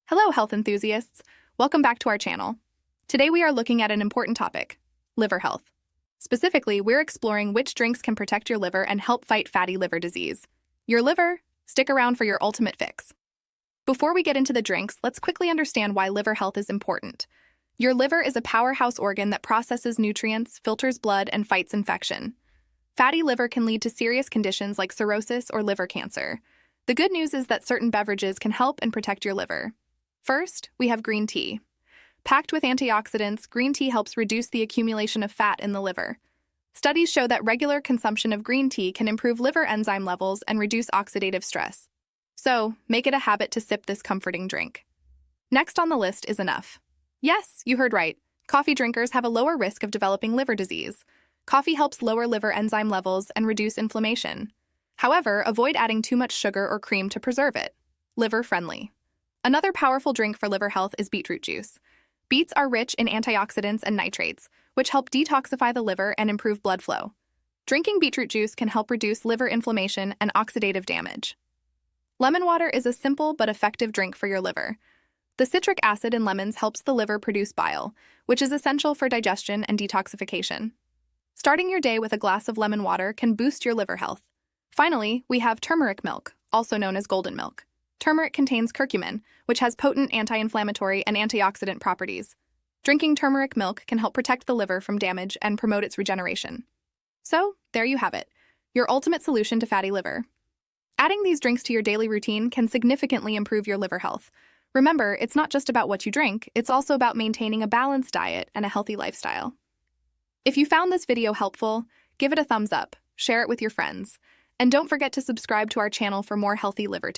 Hello, health enthusiasts. Welcome back to our channel. Today we are looking at an important topic, liver health. Specifically, we're exploring which drinks can protect your liver and help fight fatty liver disease. Your liver? Stick around for your ultimate fix. Before we get into the drinks, let's quickly understand why liver health is important. Your liver is a powerhouse organ that processes nutrients, filters blood, and fights infection. Fatty liver can lead to serious conditions like cirrhosis or liver cancer. The good news is that certain beverages can help and protect your liver. First, we have green tea. Packed with antioxidants, green tea helps reduce the accumulation of fat in the liver. Studies show that regular consumption of green tea can improve liver enzyme levels and reduce oxidative stress. So, make it a habit to sip this comforting drink. Next on the list is enough. Yes, you heard right. Coffee drinkers have a lower risk of developing liver disease. Coffee helps lower liver enzyme levels and reduce inflammation. However, avoid adding too much sugar or cream to preserve it. Liver-friendly. Another powerful drink for liver health is beetroot juice. Beets are rich in antioxidants and nitrates, which help detoxify the liver and improve blood flow. Drinking beetroot juice can help reduce liver inflammation and oxidative damage. Lemon water is a simple but effective drink for your liver. The citric acid in lemons helps the liver produce bile, which is essential for digestion and detoxification. Starting your day with a glass of lemon water can boost your liver health. Finally, we have turmeric milk, also known as golden milk. Turmeric contains curcumin, which has potent anti-inflammatory and antioxidant properties. Drinking turmeric milk can help protect the liver from damage and promote its regeneration. So, there you have it, your ultimate solution to fatty liver. Adding these drinks to your daily routine can significantly improve your liver health. Remember, it's not just about what you drink, it's also about maintaining a balanced diet and a healthy lifestyle. If you found this video helpful, give it a thumbs up, share it with your friends, and don't forget to subscribe to our channel for more healthy liver tips.